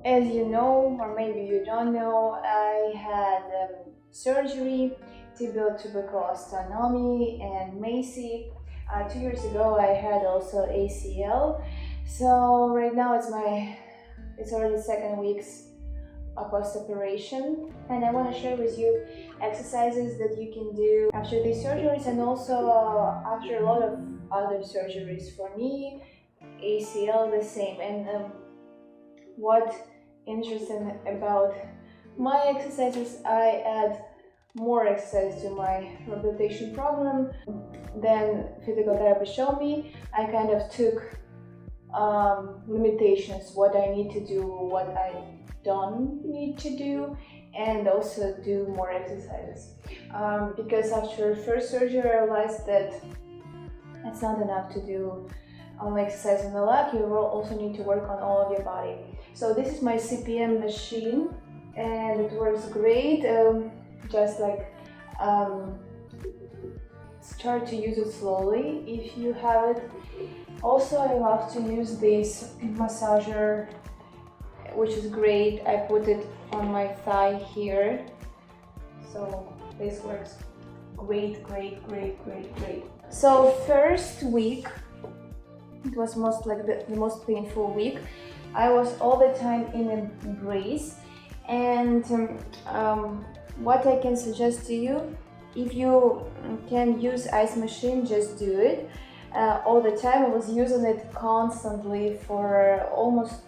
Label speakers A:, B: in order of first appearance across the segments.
A: As you know, or maybe you don't know, I had surgery, tibial tubercle osteotomy and MACI. 2 years ago I had also ACL. So right now it's already second week's post-operation, and I want to share with you exercises that you can do after these surgeries and also after a lot of other surgeries. For me, ACL the same. And what interesting about my exercises, I add more exercise to my rehabilitation program than physical therapy showed me. I kind of took limitations, what I need to do, what I don't need to do, and also do more exercises. Because after first surgery I realized that it's not enough to do only exercise on the leg, you will also need to work on all of your body. So this is my CPM machine and it works great. Just like start to use it slowly if you have it. Also, I love to use this massager, which is great. I put it on my thigh here, so this works great. So first week, it was the most painful week. I was all the time in a brace, and what I can suggest to you, if you can use ice machine, just do it all the time. I was using it constantly for almost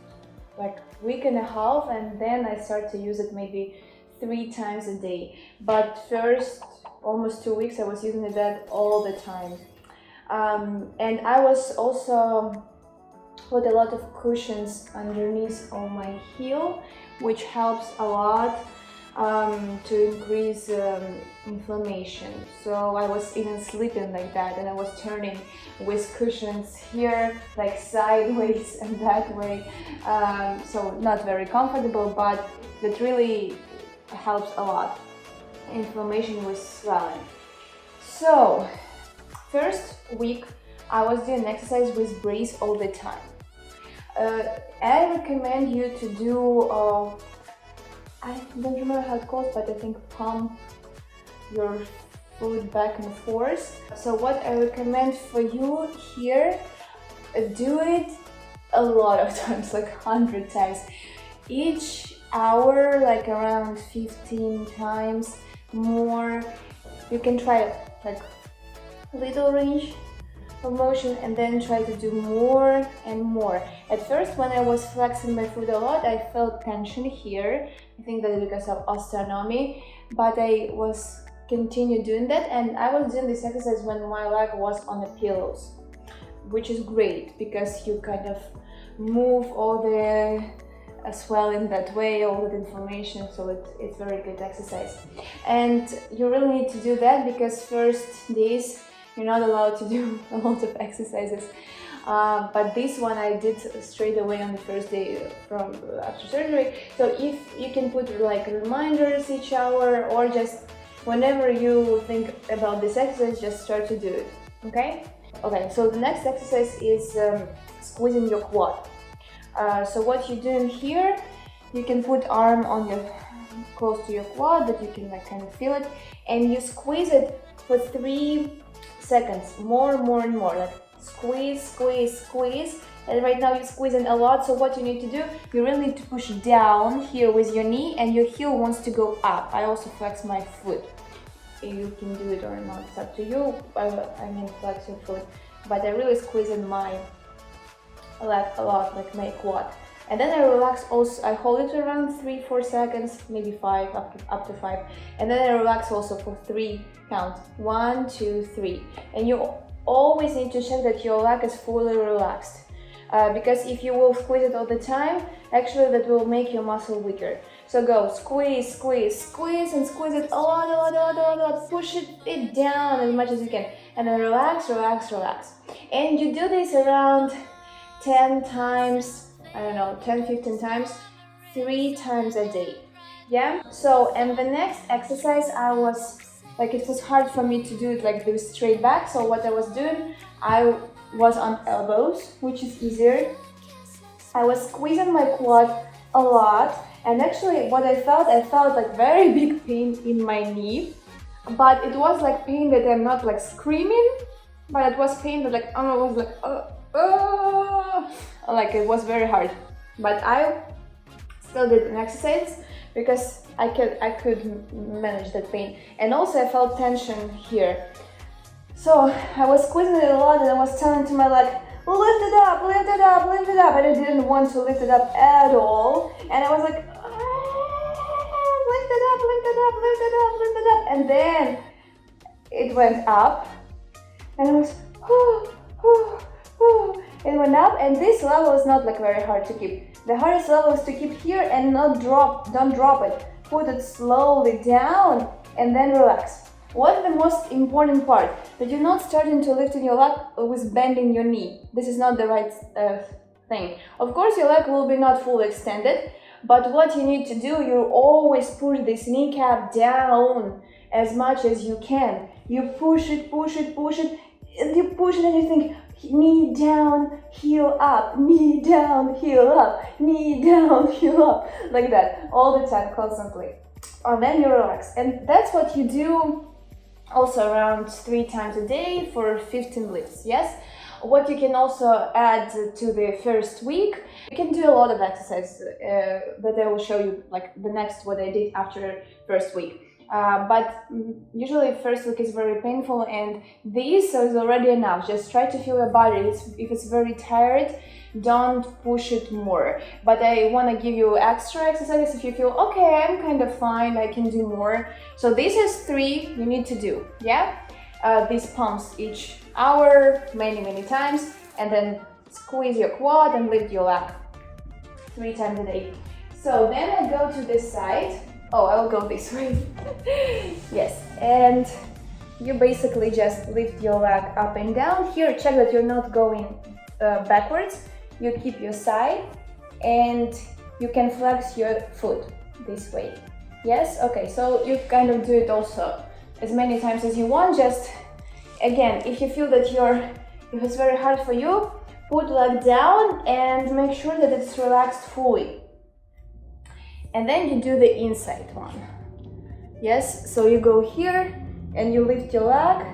A: like week and a half, and then I started to use it maybe 3 times a day. But first almost 2 weeks I was using that all the time. And I was also put a lot of cushions underneath on my heel, which helps a lot to increase inflammation. So I was even sleeping like that, and I was turning with cushions here, like sideways and that way. So not very comfortable, but that really helps a lot. Inflammation with swelling. So first week I was doing exercise with brace all the time. I recommend you to do I don't remember how it calls, but I think pump your foot back and forth. So what I recommend for you here, do it a lot of times, like 100 times. Each hour, like around 15 times more. You can try like little range of motion and then try to do more and more. At first, when I was flexing my foot a lot, I felt tension here. I think that's because of osteotomy, but I was continue doing that, and I was doing this exercise when my leg was on the pillows, which is great because you kind of move all the swelling that way, all that inflammation, so it's very good exercise. And you really need to do that because first days you're not allowed to do a lot of exercises. But this one I did straight away on the first day from after surgery. So if you can put like reminders each hour, or just whenever you think about this exercise, just start to do it. Okay, so the next exercise is squeezing your quad. So what you're doing here, you can put arm on your close to your quad that you can like kind of feel it, and you squeeze it for 3 seconds, more and more, like squeeze. And right now you're squeezing a lot, so what you need to do, you really need to push down here with your knee, and your heel wants to go up. I also flex my foot. You can do it or not, it's up to you. I mean flex your foot, but I really squeeze in my leg a lot, like my quad. And then I relax also, I hold it around 3-4 seconds, maybe 5, up to 5. And then I relax also for 3 counts. 1, 2, 3. And you always need to check that your leg is fully relaxed. Because if you will squeeze it all the time, actually that will make your muscle weaker. So go squeeze, and squeeze it a lot. Push it down as much as you can. And then relax. And you do this around 10 times, I don't know, 10-15 times, 3 times a day. Yeah. So, and the next exercise, I was like, it was hard for me to do it like this straight back. So what I was doing, I was on elbows, which is easier. I was squeezing my quad a lot. And actually what I felt like very big pain in my knee, but it was like pain that I'm not like screaming, but it was pain that like, I was like, like it was very hard. But I still did an exercise because I could manage that pain. And also I felt tension here. So I was squeezing it a lot and I was telling to my leg, lift it up, lift it up, lift it up. And I didn't want to lift it up at all. And I was like, lift it up, lift it up, lift it up, lift it up. And then it went up. And I was, it went up. And this level is not like very hard to keep. The hardest level is to keep here and not drop, don't drop it. Put it slowly down and then relax. What's the most important part? That you're not starting to lift your leg with bending your knee. This is not the right thing. Of course, your leg will be not fully extended, but what you need to do, you always push this kneecap down as much as you can. You push it, push it, push it, and you push it and you think, knee down, heel up, knee down, heel up, knee down, heel up, like that, all the time, constantly. And then you relax. And that's what you do also around 3 times a day for 15 lifts, yes? What you can also add to the first week, you can do a lot of exercises that I will show you, like the next what I did after first week. But usually first week is very painful, and this is already enough. Just try to feel your body. If it's very tired, don't push it more. But I want to give you extra exercises if you feel okay, I'm kind of fine, I can do more. So this is 3 you need to do, yeah? These pumps each hour, many times, and then squeeze your quad and lift your leg 3 times a day. So then I go to this side. Oh, I will go this way. Yes, and you basically just lift your leg up and down. Here, check that you're not going backwards. You keep your side and you can flex your foot this way. Yes, okay, so you kind of do it also as many times as you want. Just again, if you feel that if it's very hard for you, put leg down and make sure that it's relaxed fully. And then you do the inside one. Yes, so you go here and you lift your leg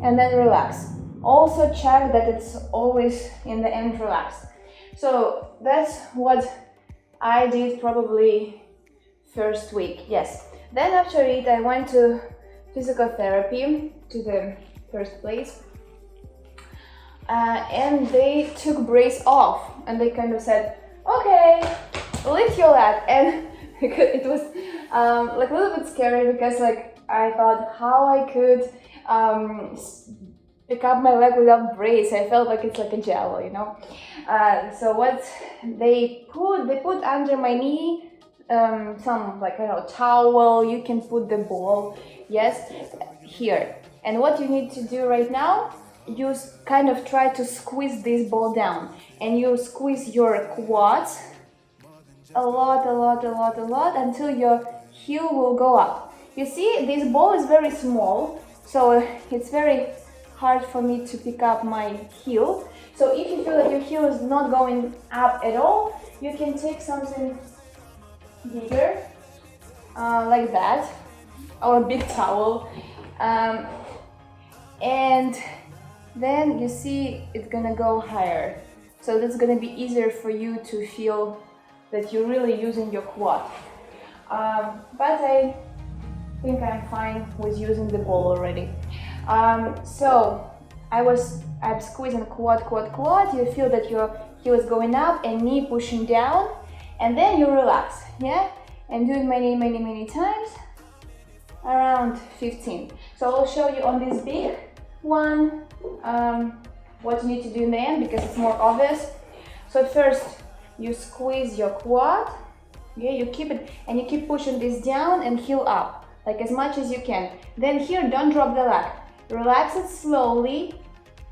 A: and then relax. Also check that it's always in the end relaxed. So that's what I did probably first week, yes. Then after it I went to physical therapy, to the first place. And they took brace off and they kind of said, okay, lift your leg. And it was like a little bit scary because like I thought how I could pick up my leg without brace. I felt like it's like a jello, you know. So what they put under my knee some like, I don't know, towel. You can put the ball, yes, here. And what you need to do right now, you kind of try to squeeze this ball down, and you squeeze your quads a lot until your heel will go up. You see, this ball is very small, so it's very hard for me to pick up my heel. So if you feel that your heel is not going up at all, you can take something bigger, like that, or a big towel, and then you see it's gonna go higher. So that's gonna be easier for you to feel that you're really using your quad. But I think I'm fine with using the ball already. So I'm squeezing quad. You feel that your heel is going up and knee pushing down, and then you relax, yeah? And do it many times, around 15. So I'll show you on this big one what you need to do in the end because it's more obvious. So first, you squeeze your quad, yeah, you keep it, and you keep pushing this down and heel up, like as much as you can. Then here, don't drop the leg. Relax it slowly,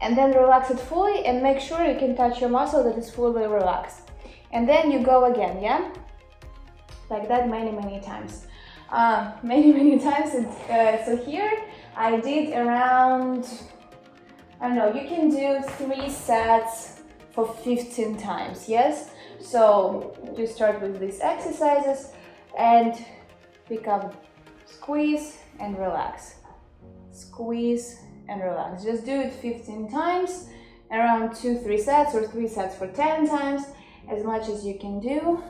A: and then relax it fully, and make sure you can touch your muscle that is fully relaxed. And then you go again, yeah? Like that many times. Many times. So here, I did around, I don't know, you can do 3 sets for 15 times, yes? So you start with these exercises and pick up, squeeze and relax, squeeze and relax. Just do it 15 times, around 2-3 sets, or 3 sets for 10 times, as much as you can do.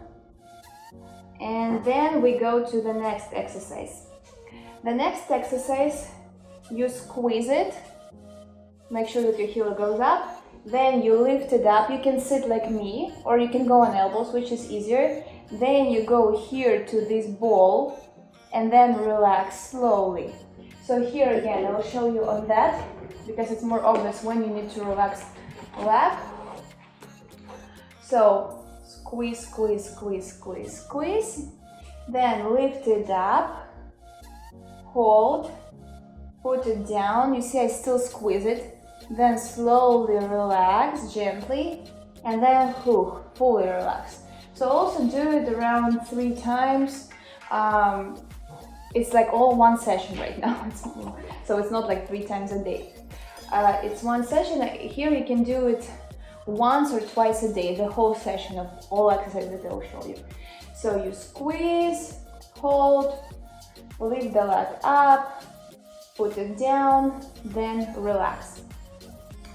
A: And then we go to the next exercise. The next exercise, you squeeze it, make sure that your heel goes up, then you lift it up. You can sit like me, or you can go on elbows, which is easier. Then you go here to this ball and then relax slowly. So here again, I will show you on that, because it's more obvious when you need to relax leg. So squeeze, squeeze, squeeze, squeeze, squeeze, then lift it up, hold, put it down. You see I still squeeze it, then slowly relax gently, and then fully relax. So also do it around 3 times. It's like all one session right now, so it's not like 3 times a day. It's one session. Here you can do it once or twice a day, the whole session of all exercises that I will show you. So you squeeze, hold, lift the leg up, put it down, then relax.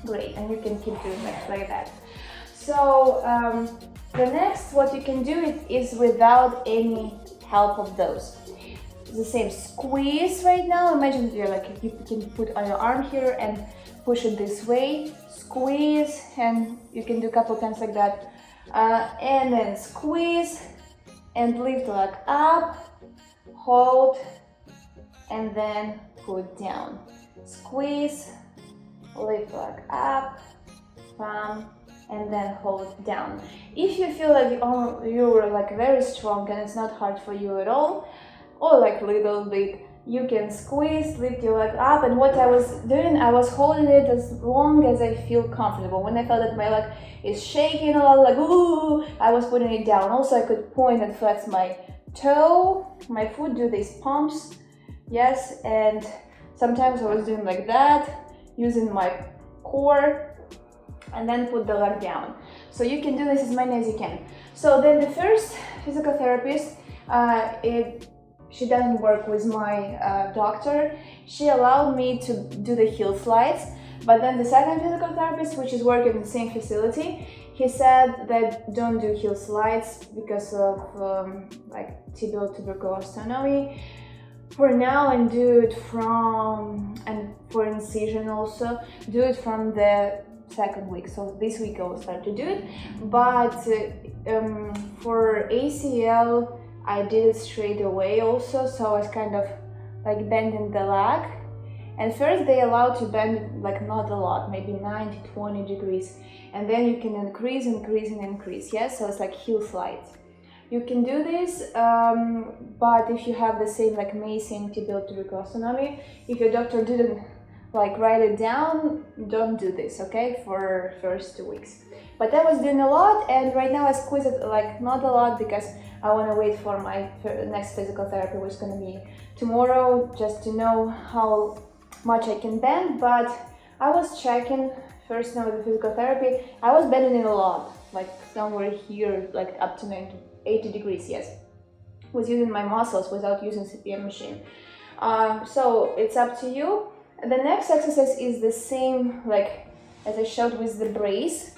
A: Great, and you can keep doing it like that. So the next, what you can do is without any help of those. The same, squeeze right now. Imagine you're like, you can put on your arm here and push it this way, squeeze, and you can do a couple times like that, and then squeeze and lift the leg up, hold, and then put down, squeeze, lift the leg up, bam, and then hold down. If you feel like you're like very strong and it's not hard for you at all, or like little bit, you can squeeze, lift your leg up. And what I was doing, I was holding it as long as I feel comfortable. When I felt that my leg is shaking a lot, like ooh, I was putting it down. Also, I could point and flex my toe, my foot, do these pumps, yes. And sometimes I was doing like that, using my core, and then put the leg down. So you can do this as many as you can. So then the first physical therapist, she doesn't work with my doctor. She allowed me to do the heel slides, but then the second physical therapist, which is working in the same facility, he said that don't do heel slides because of like tibial tubercle osteotomy for now, and do it from, and for incision also, do it from the second week. So this week I will start to do it, but for ACL I did it straight away also, so I was kind of like bending the leg. And first they allow to bend like not a lot, maybe 90-20 degrees, and then you can increase, yes, so it's like heel slides. You can do this, but if you have the same like MACI and tibial tubercle osteotomy, if your doctor didn't like write it down, don't do this, okay, for first 2 weeks. But I was doing a lot, and right now I squeeze it like not a lot because I want to wait for my next physical therapy, which is going to be tomorrow, just to know how much I can bend. But I was checking first now with the physical therapy, I was bending it a lot, like somewhere here, like up to 80 degrees, yes. Was using my muscles without using CPM machine. So it's up to you. The next exercise is the same like as I showed with the brace.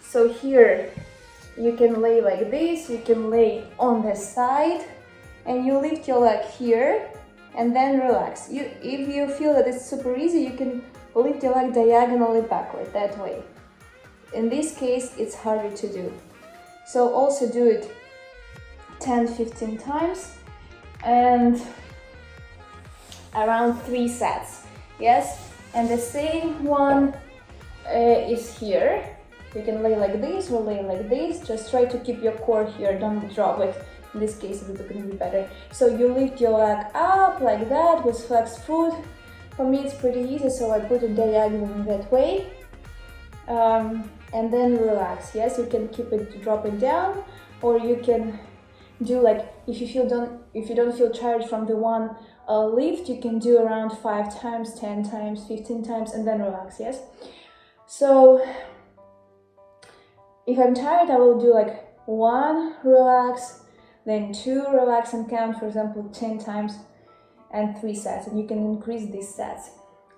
A: So here you can lay like this, you can lay on the side, and you lift your leg here and then relax. If you feel that it's super easy, you can lift your leg diagonally backward, that way. In this case, it's harder to do. So also do it 10-15 times and around 3 sets, yes? And the same one is here. You can lay like this or lay like this. Just try to keep your core here, don't drop it. In this case, it's going to be better. So you lift your leg up like that with flexed foot. For me, it's pretty easy, so I put it diagonally that way. And then relax. Yes, you can keep it, drop it down, or you can do like, if you don't feel tired from the one lift, you can do around 5 times, 10 times, 15 times, and then relax. Yes. So If I'm tired, I will do like 1, relax, then 2, relax and count, for example, 10 times, and 3 sets, and you can increase these sets.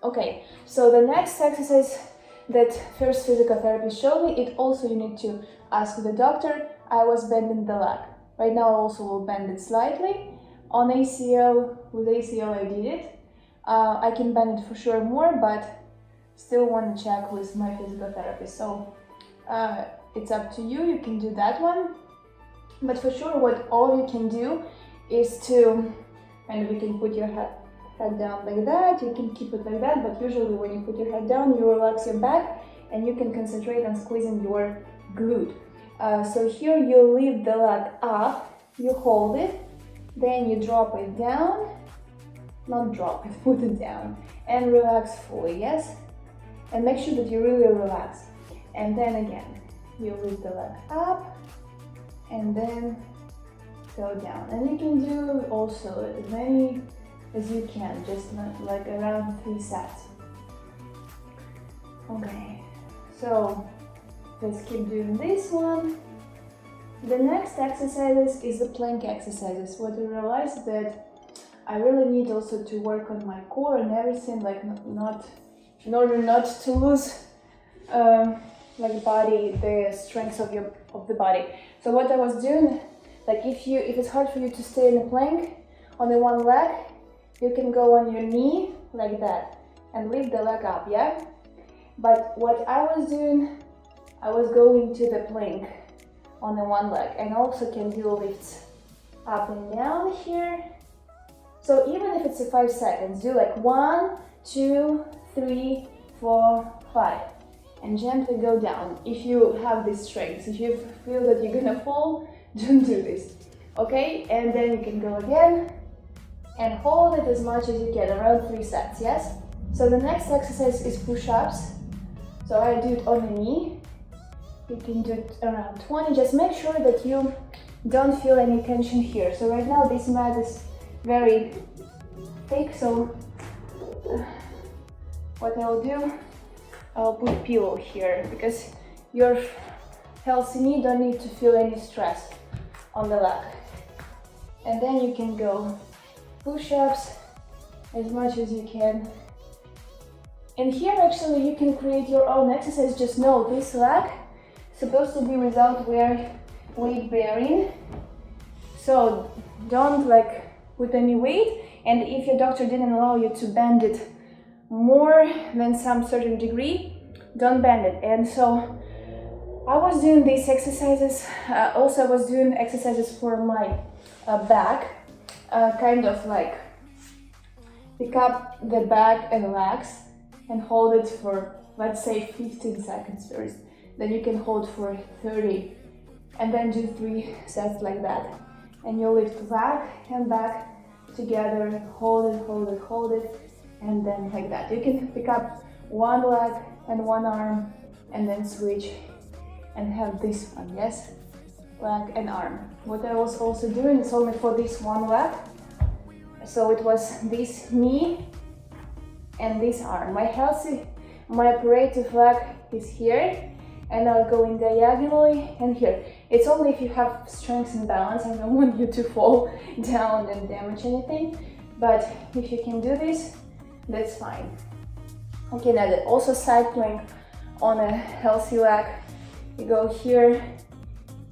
A: Okay, so the next exercise that first physical therapist showed me, it also you need to ask the doctor. I was bending the leg. Right now I also will bend it slightly. On ACL, with ACL I did it. I can bend it for sure more, but still want to check with my physical therapist. So it's up to you, you can do that one. But for sure what all you can do is to, and you can put your head down like that, you can keep it like that, but usually when you put your head down, you relax your back and you can concentrate on squeezing your glute. So here you lift the leg up, you hold it, then you drop it down, not drop it, put it down, and relax fully, yes? And make sure that you really relax. And then again, you lift the leg up, and then go down. And you can do also as many as you can, just like around 3 sets. Okay, so let's keep doing this one. The next exercises is the plank exercises. What I realized that I really need also to work on my core and everything, like not in order not to lose like body, the strength of the body. So what I was doing, like if it's hard for you to stay in a plank on the one leg, you can go on your knee like that and lift the leg up, yeah? But what I was doing, I was going to the plank on the one leg, and also can do lifts up and down here. So even if it's a 5 seconds, do like 1, 2, 3, 4, 5, and gently go down. If you have this strength, if you feel that you're gonna fall, don't do this, okay? And then you can go again and hold it as much as you can, around 3 sets, yes? So the next exercise is push-ups. So I do it on the knee. You can do it around 20. Just make sure that you don't feel any tension here. So right now this mat is very thick, so what I'll do, I'll put pillow here, because your healthy knee don't need to feel any stress on the leg. And then you can go push-ups as much as you can. And here actually you can create your own exercise. Just know this leg is supposed to be without weight bearing. So don't like put any weight, and if your doctor didn't allow you to bend it more than some certain degree, don't bend it. And so I was doing these exercises. Also I was doing exercises for my back, kind of like pick up the back and legs and hold it for, let's say, 15 seconds first. Then you can hold for 30 and then do 3 sets like that. And you lift back and back together, hold it, hold it, hold it, and then like that. You can pick up one leg and one arm and then switch and have this one, yes? Leg and arm. What I was also doing is only for this one leg. So it was this knee and this arm. My operative leg is here, and I'll go in diagonally and here. It's only if you have strength and balance. I don't want you to fall down and damage anything, but if you can do this, that's fine. You can add it. Also side plank on a healthy leg. You go here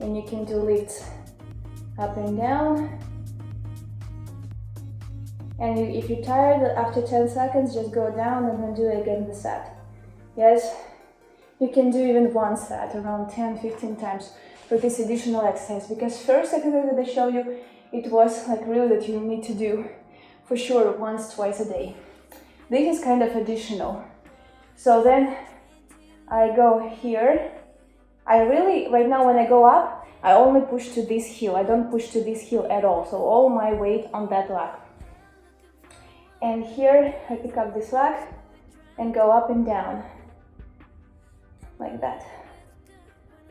A: and you can do lifts up and down. And if you're tired, after 10 seconds, just go down and then do it again the set. Yes, you can do even one set around 10-15 times for this additional exercise, because first exercise that I show you, it was like really that you need to do for sure once, twice a day. This is kind of additional. So then I go here. I really, right now when I go up, I only push to this heel. I don't push to this heel at all. So all my weight on that leg. And here I pick up this leg and go up and down like that.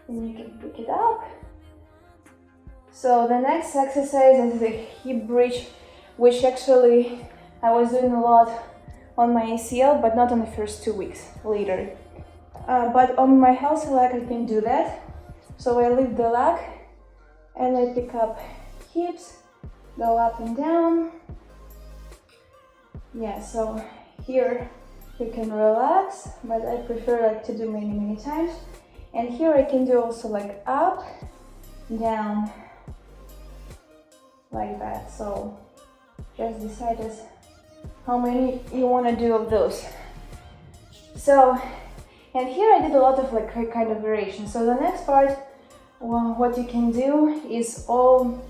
A: And you can pick it up. So the next exercise is the hip bridge, which actually I was doing a lot on my ACL, but not on the first 2 weeks, later. But on my healthy leg I can do that. So I lift the leg and I pick up hips, go up and down. Yeah, so here you can relax, but I prefer like to do many times. And here I can do also like up, down, like that. So just decide as how many you want to do of those. So, and here I did a lot of like kind of variation. So the next part, well, what you can do is a lot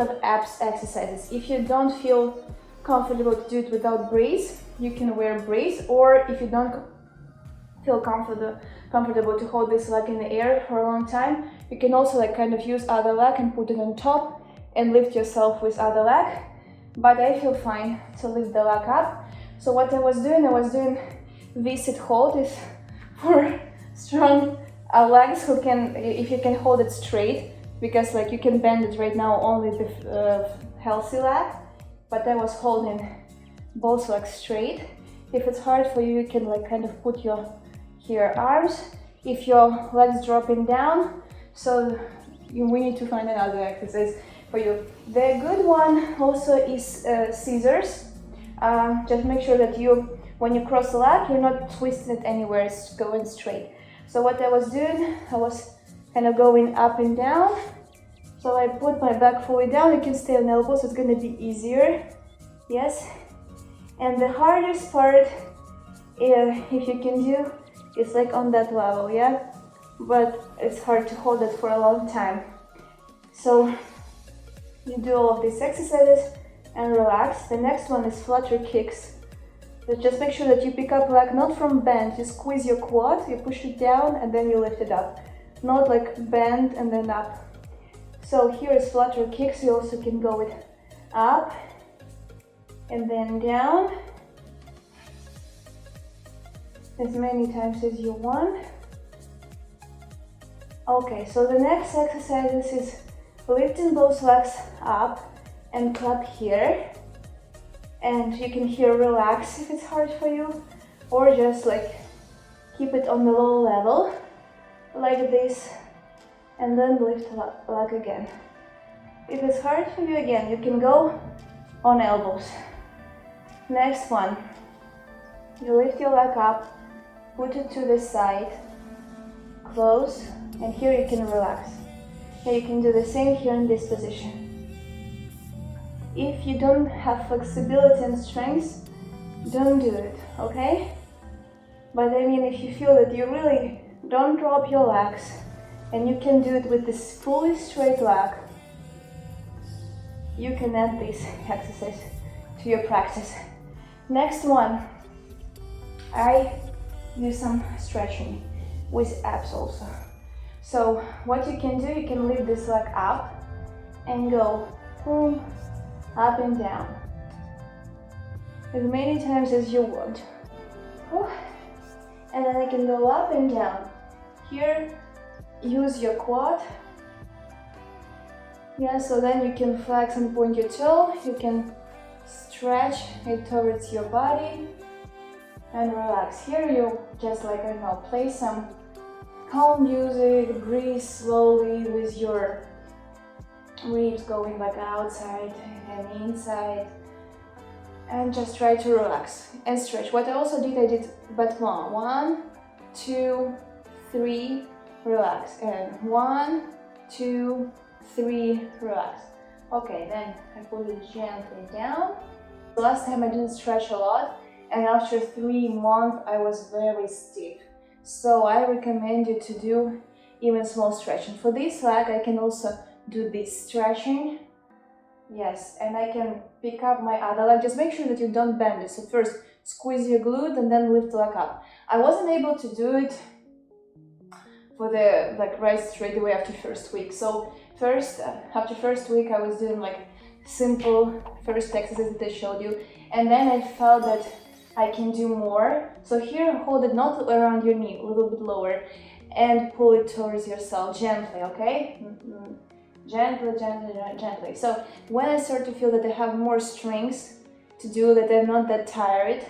A: of abs exercises. If you don't feel comfortable to do it without brace, you can wear brace, or if you don't feel comfortable to hold this leg in the air for a long time, you can also like kind of use other leg and put it on top and lift yourself with other leg. But I feel fine to lift the leg up. So what I was doing V-sit hold is for strong legs who can, if you can hold it straight, because like you can bend it right now only the healthy leg, but I was holding both legs straight. If it's hard for you, you can like kind of put your arms, if your legs dropping down, so we need to find another exercise for you. The good one also is scissors. Just make sure that when you cross the leg, you're not twisting it anywhere, it's going straight. So what I was doing, I was kind of going up and down. So I put my back fully down, you can stay on elbows, so it's going to be easier. Yes. And the hardest part, if you can do, is like on that level, yeah? But it's hard to hold it for a long time. So you do all of these exercises and relax. The next one is flutter kicks. So just make sure that you pick up leg not from bend, you squeeze your quad, you push it down and then you lift it up. Not like bend and then up. So here is flutter kicks, you also can go with up and then down as many times as you want. Okay, so the next exercise is lifting both legs up and clap here. And you can here relax if it's hard for you, or just like keep it on the low level, like this, and then lift leg again. If it's hard for you, again, you can go on elbows. Next one, you lift your leg up, put it to the side, close, and here you can relax. And you can do the same here in this position. If you don't have flexibility and strength, don't do it, okay? But I mean, if you feel that you really don't drop your legs and you can do it with this fully straight leg, you can add this exercise to your practice. Next one, I do some stretching with abs also. So what you can do, you can lift this leg up and go boom, up and down as many times as you want. And then I can go up and down. Here, use your quad. Yeah, so then you can flex and point your toe. You can stretch it towards your body and relax. Here you just like, I don't know, play some calm music, breathe slowly with your ribs going like outside and inside, and just try to relax and stretch. What I also did, I did but long. 1, 2, 3, relax, and 1, 2, 3, relax. Okay, then I put it gently down. The last time I didn't stretch a lot, and after 3 months I was very stiff. So I recommend you to do even small stretching. For this leg, I can also do this stretching. Yes, and I can pick up my other leg. Just make sure that you don't bend it. So first, squeeze your glute and then lift the leg up. I wasn't able to do it for the right straight away after first week. So first, after first week, I was doing like simple first exercise that I showed you, and then I felt that I can do more. So here, hold it not around your knee, a little bit lower, and pull it towards yourself gently, okay? Gently, gently, gently. So when I start to feel that I have more strength to do, that I'm not that tired,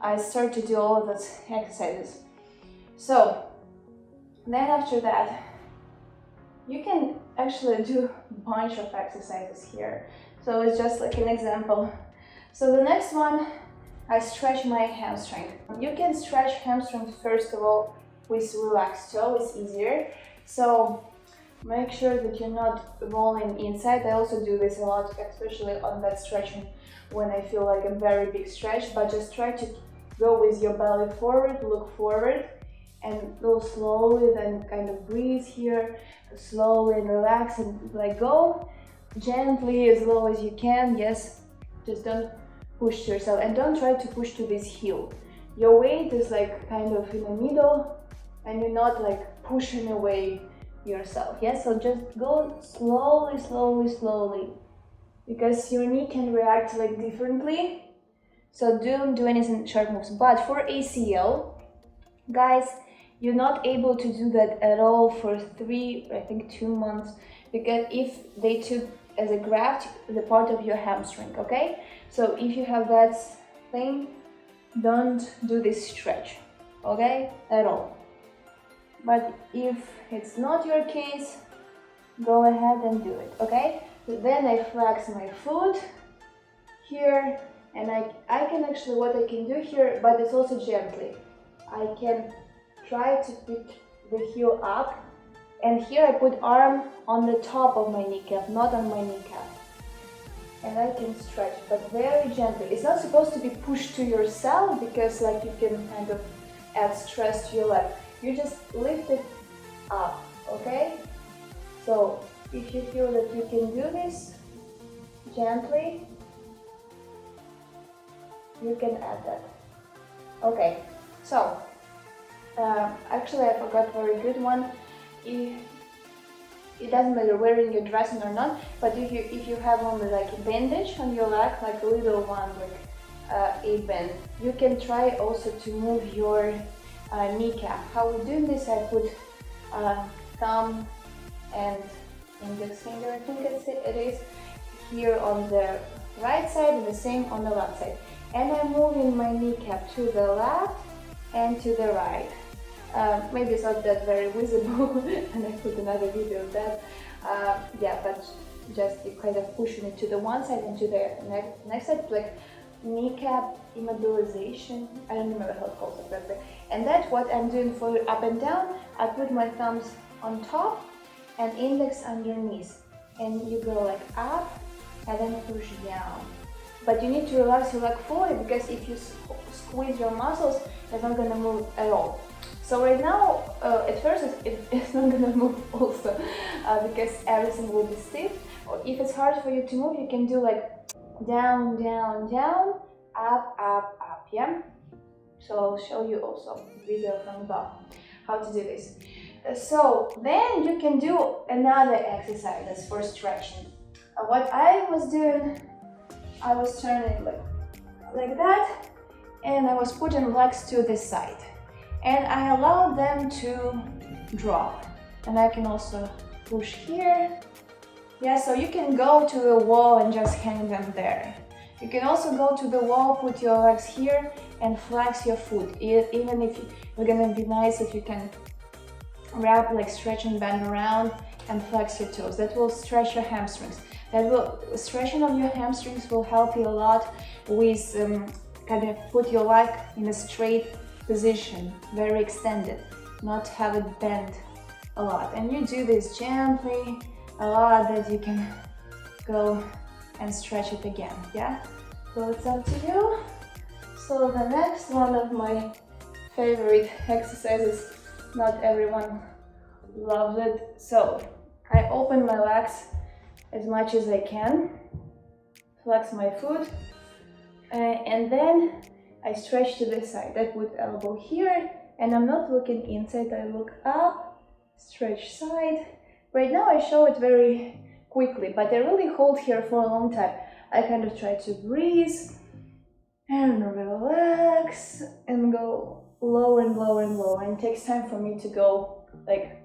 A: I start to do all of those exercises. So Then after that, you can actually do a bunch of exercises here. So it's just like an example. So the next one, I stretch my hamstring. You can stretch hamstring first of all with relaxed toe, it's easier. So make sure that you're not rolling inside. I also do this a lot, especially on that stretching when I feel like a very big stretch, but just try to go with your belly forward, look forward, and go slowly, then kind of breathe here, slowly and relax, and like go gently as low as you can. Yes, just don't push to yourself, and don't try to push to this heel. Your weight is like kind of in the middle, and you're not like pushing away yourself. Yes, so just go slowly, slowly, slowly, because your knee can react like differently. So don't do anything sharp moves. But for ACL, guys, you're not able to do that at all for 2 months, because if they took as a graft the part of your hamstring, okay? So if you have that thing, don't do this stretch, okay, at all. But if it's not your case, go ahead and do it, okay? So then I flex my foot here, and I can actually, what I can do here, but it's also gently, I can try to pick the heel up, and here I put arm on the top of my kneecap, not on my kneecap. And I can stretch, but very gently. It's not supposed to be pushed to yourself, because like you can kind of add stress to your leg. You just lift it up, okay? So if you feel that you can do this gently, you can add that. Okay, so actually I forgot a very good one. It doesn't matter wearing your dressing or not, but if you have only like a bandage on your leg, like a little one, like a band, you can try also to move your kneecap. How we do this, I put thumb and index finger, I think it is, here on the right side and the same on the left side. And I'm moving my kneecap to the left and to the right. Maybe it's not that very visible, and I put another video of that. Yeah, but just you kind of pushing it to the one side and to the next side, like kneecap immobilization. I don't remember how it calls exactly. And that's what I'm doing for up and down. I put my thumbs on top and index underneath, and you go like up and then push down. But you need to relax your leg fully, because if you squeeze your muscles, it's not gonna move at all. So right now, at first it's not gonna move also, because everything will be stiff. Or if it's hard for you to move, you can do like down, down, down, up, up, up, yeah? So I'll show you also a video from above how to do this. So then you can do another exercise for stretching. What I was doing, I was turning like that, and I was putting legs to the side. And I allow them to drop. And I can also push here. Yeah, so you can go to the wall and just hang them there. You can also go to the wall, put your legs here and flex your foot. Even if it's gonna be nice if you can wrap, like stretch and bend around and flex your toes. That will stretch your hamstrings. Stretching of your hamstrings will help you a lot with kind of put your leg in a straight position, very extended, not have it bend a lot. And you do this gently a lot, that you can go and stretch it again, yeah? So it's up to you. So the next one of my favorite exercises, not everyone loves it. So I open my legs as much as I can, flex my foot, and then I stretch to the side. I put elbow here, and I'm not looking inside, I look up, stretch side. Right now I show it very quickly, but I really hold here for a long time. I kind of try to breathe and relax and go lower and lower and lower, and it takes time for me to go like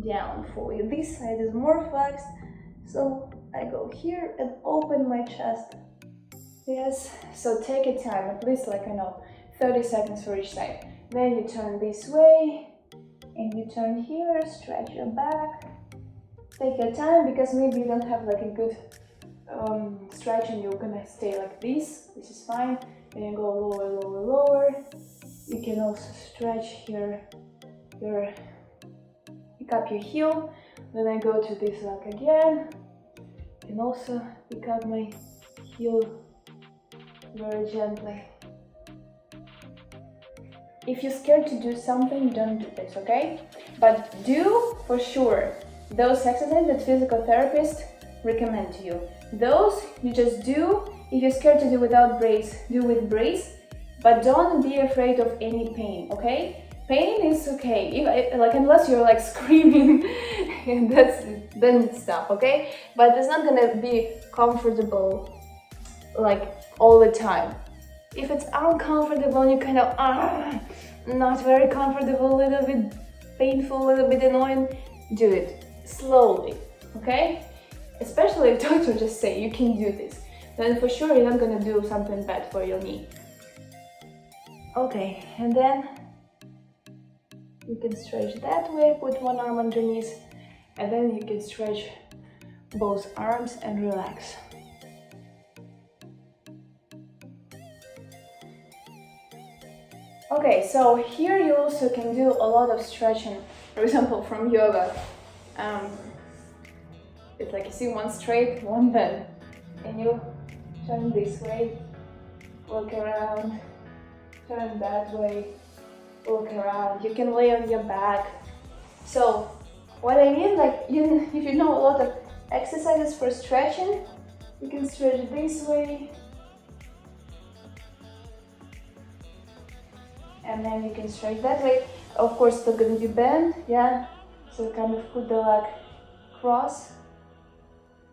A: down fully. This side is more flexed, so I go here and open my chest. Yes, so take a time, at least 30 seconds for each side. Then you turn this way and you turn here, stretch your back. Take your time because maybe you don't have like a good stretch and you're gonna stay like this. This is fine. Then you go lower, lower, lower. You can also stretch here, pick up your heel. Then I go to this leg again. You can also pick up my heel very gently. If you're scared to do something, don't do this, okay? But do for sure those exercises that physical therapists recommend to you. Those you just do. If you're scared to do without brace, do with brace, but don't be afraid of any pain, okay? Pain is okay, if, like unless you're like screaming, then stop, okay? But it's not gonna be comfortable like all the time. If it's uncomfortable and you kind of not very comfortable, a little bit painful, a little bit annoying, do it slowly, okay? Especially if doctor just say you can do this, then for sure you're not gonna do something bad for your knee. Okay, and then you can stretch that way, put one arm underneath, and then you can stretch both arms and relax. Okay, so here you also can do a lot of stretching, for example, from yoga. It's like you see one straight, one bend, and you turn this way, look around, turn that way, look around. You can lay on your back. So what I mean, like if you know a lot of exercises for stretching, you can stretch this way, and then you can stretch that way. Of course, still gonna be bent, yeah. So kind of put the leg cross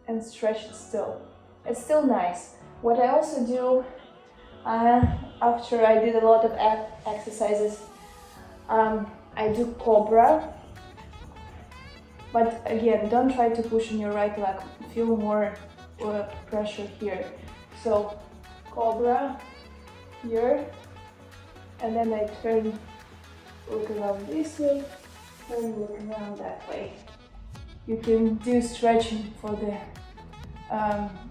A: and stretch it still. It's still nice. What I also do after I did a lot of exercises, I do cobra. But again, don't try to push on your right leg. Feel more pressure here. So cobra here, and then I turn, look around this way, and look around that way. You can do stretching for the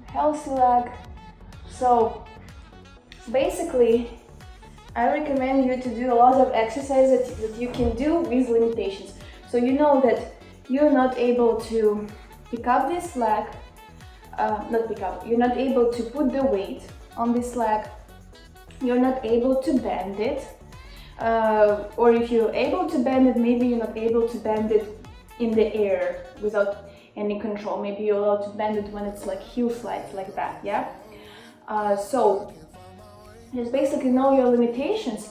A: healthy leg. So basically, I recommend you to do a lot of exercises that you can do with limitations. So you know that you're not able to pick up this leg, you're not able to put the weight on this leg, you're not able to bend it, or if you're able to bend it, maybe you're not able to bend it in the air without any control. Maybe you're allowed to bend it when it's like heel slides like that, yeah? So just basically know your limitations,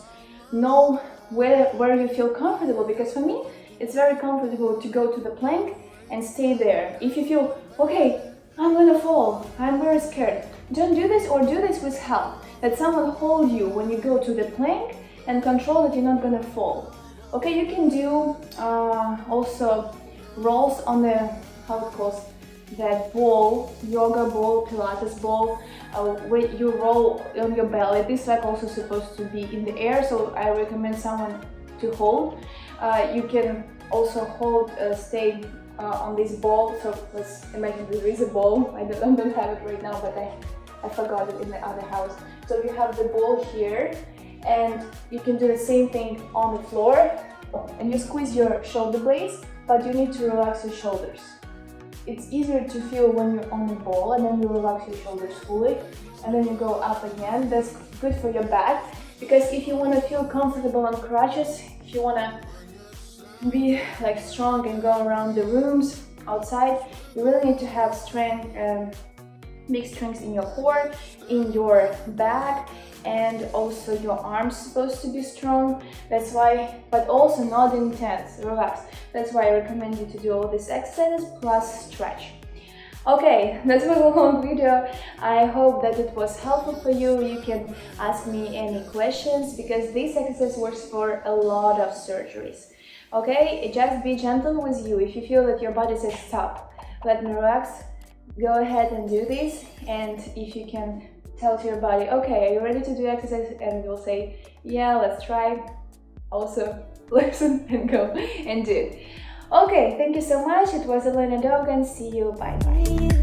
A: know where you feel comfortable, because for me, it's very comfortable to go to the plank and stay there. If you feel, okay, I'm gonna fall, I'm very scared, don't do this, or do this with help. That someone hold you when you go to the plank and control that you're not gonna fall. Okay, you can do also rolls on the, how it calls, that ball, yoga ball, Pilates ball, where you roll on your belly. This leg also supposed to be in the air, so I recommend someone to hold. You can also hold, stay on this ball. So let's imagine there is a ball. I don't have it right now, but I forgot it in the other house. So you have the ball here, and you can do the same thing on the floor, and you squeeze your shoulder blades, but you need to relax your shoulders. It's easier to feel when you're on the ball, and then you relax your shoulders fully, and then you go up again. That's good for your back, because if you want to feel comfortable on crutches, if you want to be like strong and go around the rooms outside, you really need to have strength, big strength in your core, in your back, and also your arms supposed to be strong. That's why, but also not intense, relax. That's why I recommend you to do all these exercises plus stretch. Okay, that was a long video. I hope that it was helpful for you. You can ask me any questions, because this exercise works for a lot of surgeries. Okay, just be gentle with you. If you feel that your body says stop, let me relax, go ahead and do this. And if you can tell to your body, okay, are you ready to do exercise? And you'll say, yeah, let's try. Also, listen and go and do it. Okay, thank you so much. It was Elena Dovgan. See you. Bye bye.